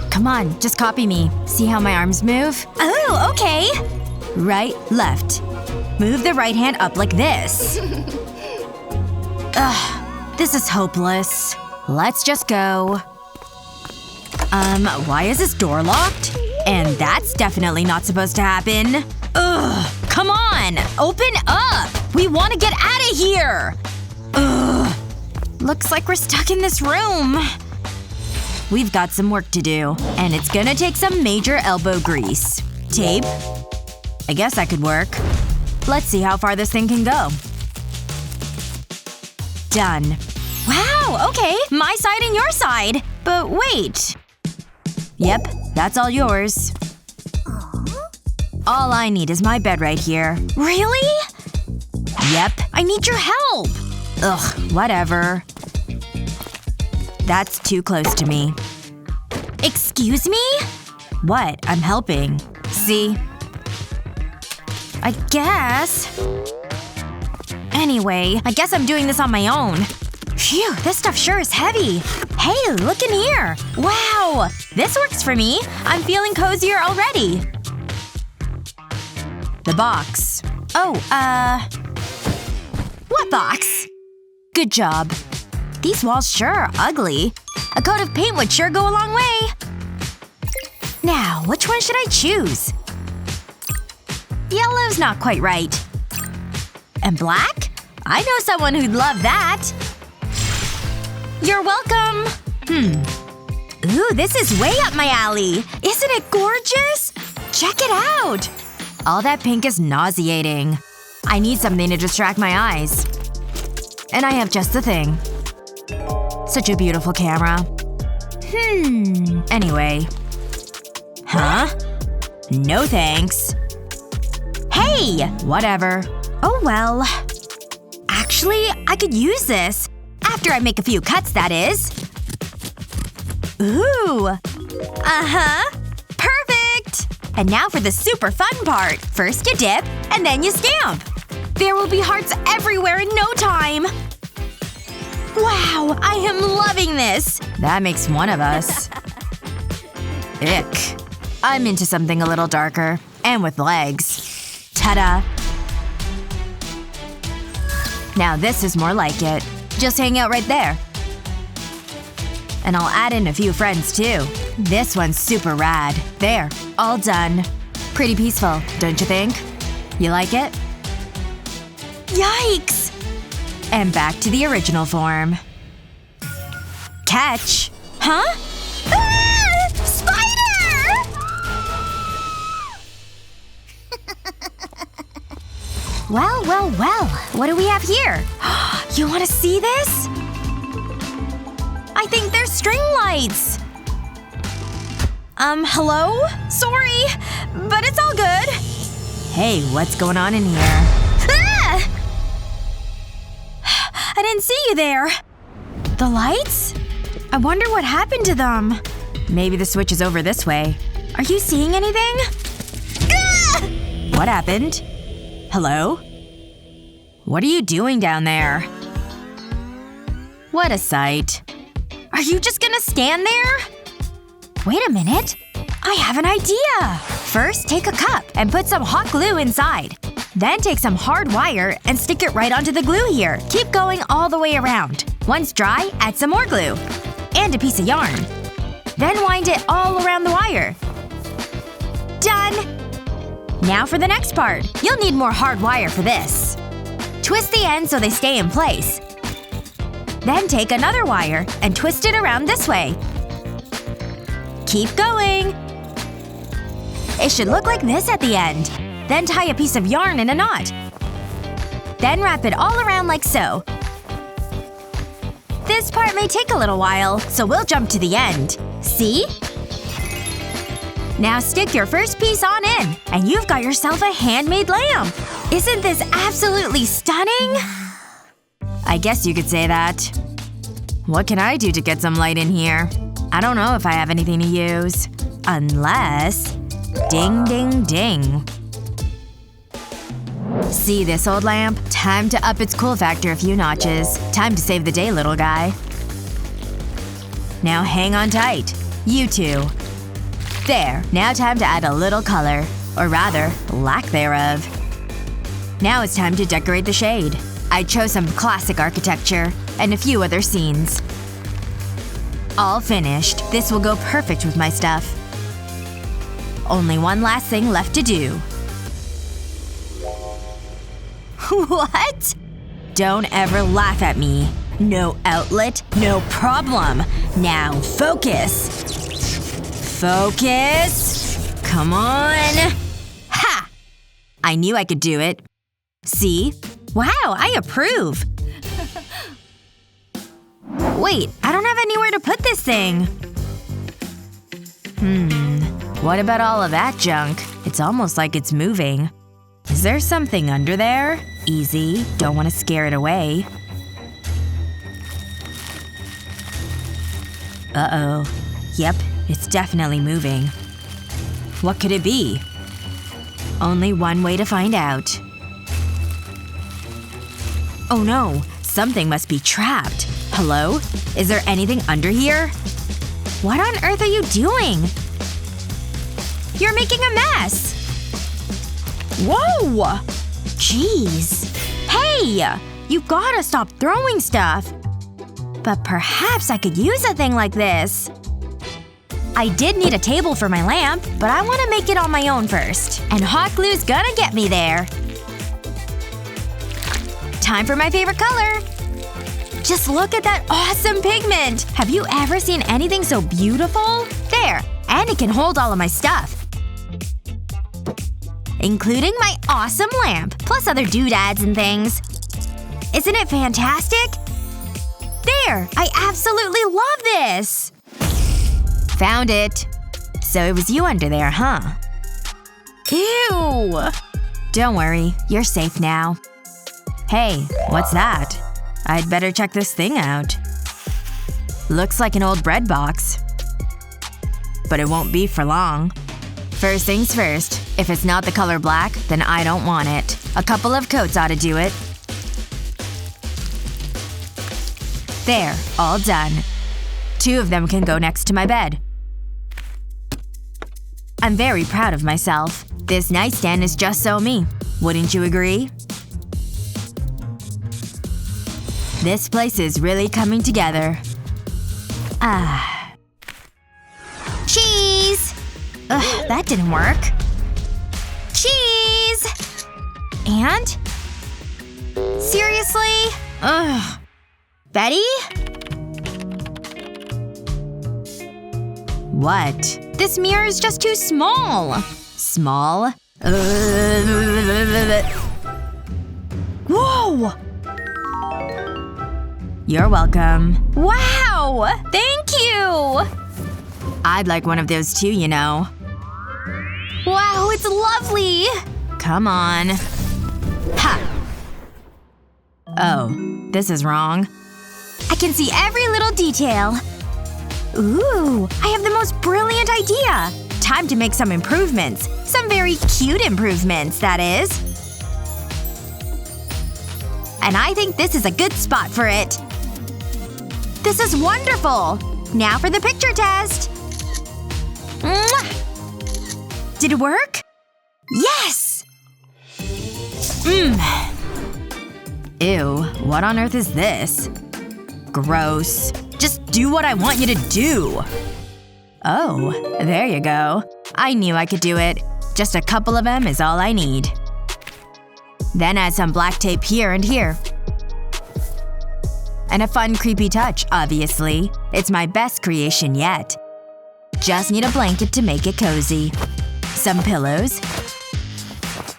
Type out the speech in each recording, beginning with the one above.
Come on, just copy me. See how my arms move? Oh, okay. Right, left. Move the right hand up like this. Ugh, this is hopeless. Let's just go. Why is this door locked? And that's definitely not supposed to happen. Ugh, come on! Open up! We want to get out of here! Ugh. Looks like we're stuck in this room. We've got some work to do. And it's gonna take some major elbow grease. Tape? I guess that could work. Let's see how far this thing can go. Done. Wow, okay. My side and your side. But wait. Yep, that's all yours. All I need is my bed right here. Really? Yep. I need your help. Ugh, whatever. That's too close to me. Excuse me? What? I'm helping. See? I guess. Anyway, I guess I'm doing this on my own. Phew, this stuff sure is heavy. Hey, look in here! Wow! This works for me. I'm feeling cozier already. The box. Oh, what box? Good job. These walls sure are ugly. A coat of paint would sure go a long way. Now, which one should I choose? Yellow's not quite right. And black? I know someone who'd love that. You're welcome! Ooh, this is way up my alley. Isn't it gorgeous? Check it out! All that pink is nauseating. I need something to distract my eyes. And I have just the thing. Such a beautiful camera. Anyway. Huh? No thanks. Hey! Whatever. Oh well. Actually, I could use this. After I make a few cuts, that is. Ooh. Uh-huh. Perfect! And now for the super fun part. First you dip, and then you stamp. There will be hearts everywhere in no time. Wow, I am loving this! That makes one of us. Ick. I'm into something a little darker. And with legs. Ta-da. Now this is more like it. Just hang out right there. And I'll add in a few friends too. This one's super rad. There. All done. Pretty peaceful, don't you think? You like it? Yikes! And back to the original form. Catch! Huh? Ah! Spider! Well, well, well. What do we have here? You want to see this? I think they're string lights. Hello? Sorry, but it's all good. Hey, what's going on in here? Ah! I didn't see you there. The lights? I wonder what happened to them. Maybe the switch is over this way. Are you seeing anything? Ah! What happened? Hello? What are you doing down there? What a sight. Are you just gonna stand there? Wait a minute. I have an idea! First, take a cup and put some hot glue inside. Then take some hard wire and stick it right onto the glue here. Keep going all the way around. Once dry, add some more glue. And a piece of yarn. Then wind it all around the wire. Done! Now for the next part. You'll need more hard wire for this. Twist the ends so they stay in place. Then take another wire and twist it around this way. Keep going. It should look like this at the end. Then tie a piece of yarn in a knot. Then wrap it all around like so. This part may take a little while, so we'll jump to the end. See? Now stick your first piece on in, and you've got yourself a handmade lamp! Isn't this absolutely stunning? I guess you could say that. What can I do to get some light in here? I don't know if I have anything to use. Unless… Ding ding ding. See this old lamp? Time to up its cool factor a few notches. Time to save the day, little guy. Now hang on tight. You too. There, now time to add a little color. Or rather, lack thereof. Now it's time to decorate the shade. I chose some classic architecture, and a few other scenes. All finished. This will go perfect with my stuff. Only one last thing left to do. What? Don't ever laugh at me. No outlet, no problem. Now focus. Focus. Come on. Ha! I knew I could do it. See? Wow, I approve. Wait, I don't have anywhere to put this thing. What about all of that junk? It's almost like it's moving. Is there something under there? Easy. Don't want to scare it away. Uh-oh. Yep, it's definitely moving. What could it be? Only one way to find out. Oh no, something must be trapped. Hello? Is there anything under here? What on earth are you doing? You're making a mess! Whoa! Jeez. Hey! You gotta stop throwing stuff. But perhaps I could use a thing like this. I did need a table for my lamp, but I want to make it on my own first. And hot glue's gonna get me there. Time for my favorite color! Just look at that awesome pigment! Have you ever seen anything so beautiful? There! And it can hold all of my stuff. Including my awesome lamp, plus other doodads and things. Isn't it fantastic? There! I absolutely love this! Found it. So it was you under there, huh? Ew! Don't worry, you're safe now. Hey, what's that? I'd better check this thing out. Looks like an old bread box. But it won't be for long. First things first, if it's not the color black, then I don't want it. A couple of coats ought to do it. There, all done. 2 of them can go next to my bed. I'm very proud of myself. This nightstand is just so me. Wouldn't you agree? This place is really coming together. Ah. Cheese! Ugh, that didn't work. Cheese! And? Seriously? Ugh. Betty? What? This mirror is just too small. Small? Whoa! You're welcome. Wow! Thank you! I'd like one of those too, you know. Wow, it's lovely! Come on. Ha! Oh, this is wrong. I can see every little detail. Ooh, I have the most brilliant idea! Time to make some improvements. Some very cute improvements, that is. And I think this is a good spot for it. This is wonderful! Now for the picture test! Mwah! Did it work? Yes! Ew, what on earth is this? Gross. Just do what I want you to do! Oh, there you go. I knew I could do it. Just a couple of them is all I need. Then add some black tape here and here. And a fun creepy touch, obviously. It's my best creation yet. Just need a blanket to make it cozy. Some pillows.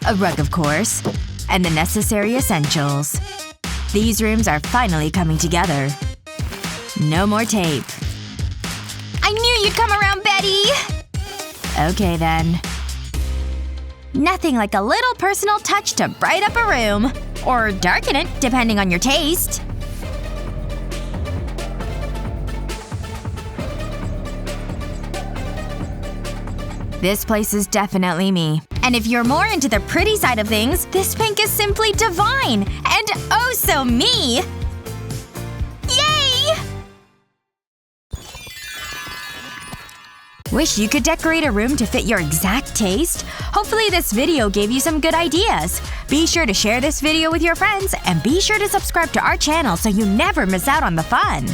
A rug, of course. And the necessary essentials. These rooms are finally coming together. No more tape. I knew you'd come around, Betty! Okay, then. Nothing like a little personal touch to bright up a room. Or darken it, depending on your taste. This place is definitely me. And if you're more into the pretty side of things, this pink is simply divine! And oh so me! Yay! Wish you could decorate a room to fit your exact taste? Hopefully this video gave you some good ideas. Be sure to share this video with your friends and be sure to subscribe to our channel so you never miss out on the fun.